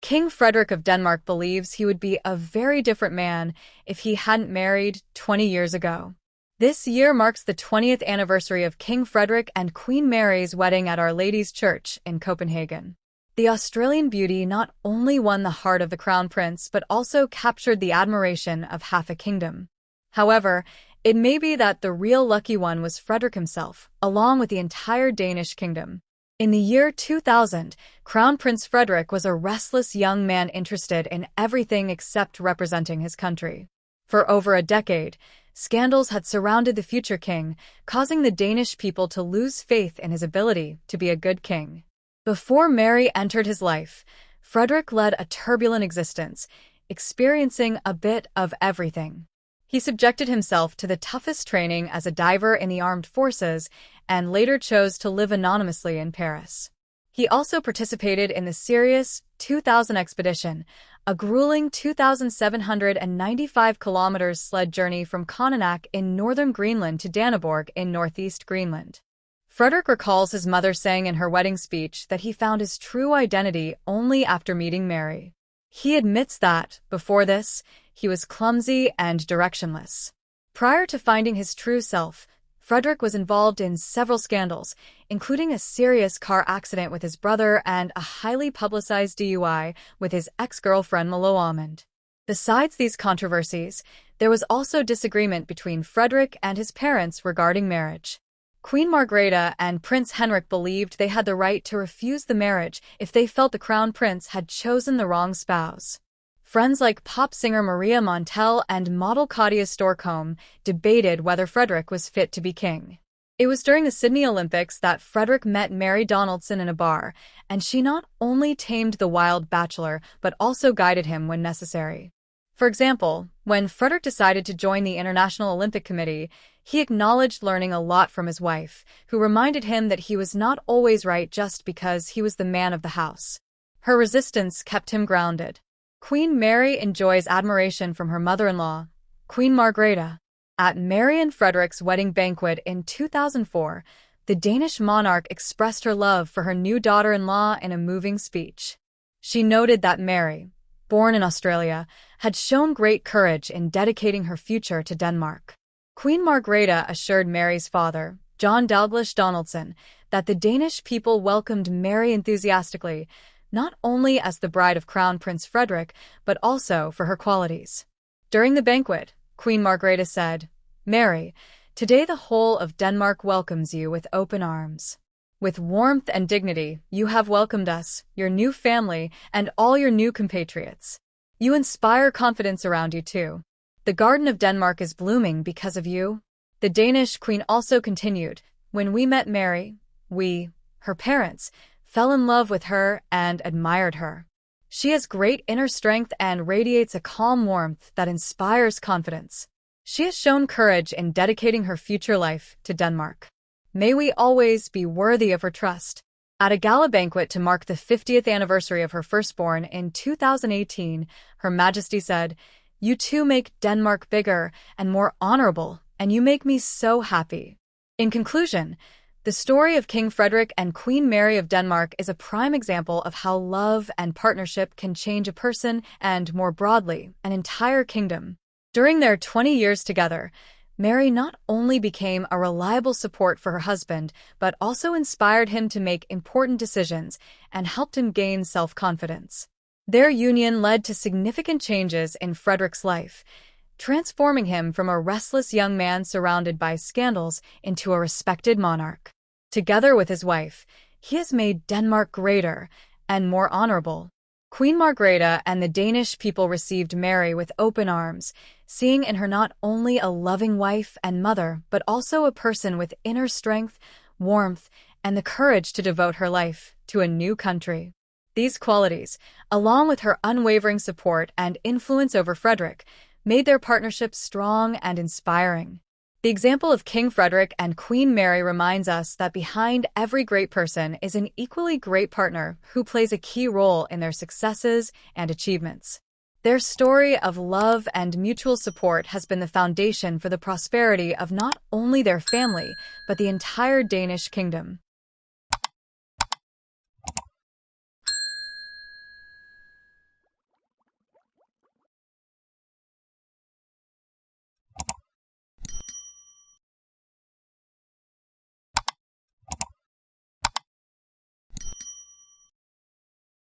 King Frederik of Denmark believes he would be a very different man if he hadn't married 20 years ago. This year marks the 20th anniversary of King Frederik and Queen Mary's wedding at Our Lady's Church in Copenhagen. The Australian beauty not only won the heart of the Crown Prince but also captured the admiration of half a kingdom. However, it may be that the real lucky one was Frederik himself, along with the entire Danish kingdom. In the year 2000, Crown Prince Frederik was a restless young man interested in everything except representing his country. For over a decade, scandals had surrounded the future king, causing the Danish people to lose faith in his ability to be a good king. Before Mary entered his life, Frederik led a turbulent existence, experiencing a bit of everything. He subjected himself to the toughest training as a diver in the armed forces and later chose to live anonymously in Paris. He also participated in the Sirius 2000 expedition, a grueling 2,795 kilometers sled journey from Konanak in northern Greenland to Danneborg in northeast Greenland. Frederik recalls his mother saying in her wedding speech that he found his true identity only after meeting Mary. He admits that, before this, he was clumsy and directionless. Prior to finding his true self, Frederik was involved in several scandals, including a serious car accident with his brother and a highly publicized DUI with his ex-girlfriend Malo Almond. Besides these controversies, there was also disagreement between Frederik and his parents regarding marriage. Queen Margrethe and Prince Henrik believed they had the right to refuse the marriage if they felt the crown prince had chosen the wrong spouse. Friends like pop singer Maria Montel and model Claudia Storcombe debated whether Frederik was fit to be king. It was during the Sydney Olympics that Frederik met Mary Donaldson in a bar, and she not only tamed the wild bachelor but also guided him when necessary. For example, when Frederik decided to join the International Olympic Committee, he acknowledged learning a lot from his wife, who reminded him that he was not always right just because he was the man of the house. Her resistance kept him grounded. Queen Mary enjoys admiration from her mother-in-law, Queen Margrethe. At Mary and Frederik's wedding banquet in 2004, the Danish monarch expressed her love for her new daughter-in-law in a moving speech. She noted that Mary, born in Australia, had shown great courage in dedicating her future to Denmark. Queen Margrethe assured Mary's father, John Dalglish Donaldson, that the Danish people welcomed Mary enthusiastically, not only as the bride of Crown Prince Frederik, but also for her qualities. During the banquet, Queen Margrethe said, "Mary, today the whole of Denmark welcomes you with open arms. With warmth and dignity, you have welcomed us, your new family, and all your new compatriots. You inspire confidence around you too. The Garden of Denmark is blooming because of you." The Danish queen also continued, "When we met Mary, we, her parents, fell in love with her and admired her. She has great inner strength and radiates a calm warmth that inspires confidence. She has shown courage in dedicating her future life to Denmark. May we always be worthy of her trust." At a gala banquet to mark the 50th anniversary of her firstborn in 2018, Her Majesty said, "You two make Denmark bigger and more honorable, and you make me so happy." In conclusion, the story of King Frederik and Queen Mary of Denmark is a prime example of how love and partnership can change a person and, more broadly, an entire kingdom. During their 20 years together, Mary not only became a reliable support for her husband, but also inspired him to make important decisions and helped him gain self-confidence. Their union led to significant changes in Frederik's life, transforming him from a restless young man surrounded by scandals into a respected monarch. Together with his wife, he has made Denmark greater and more honorable. Queen Margrethe and the Danish people received Mary with open arms, seeing in her not only a loving wife and mother, but also a person with inner strength, warmth, and the courage to devote her life to a new country. These qualities, along with her unwavering support and influence over Frederik, made their partnership strong and inspiring. The example of King Frederik and Queen Mary reminds us that behind every great person is an equally great partner who plays a key role in their successes and achievements. Their story of love and mutual support has been the foundation for the prosperity of not only their family, but the entire Danish kingdom.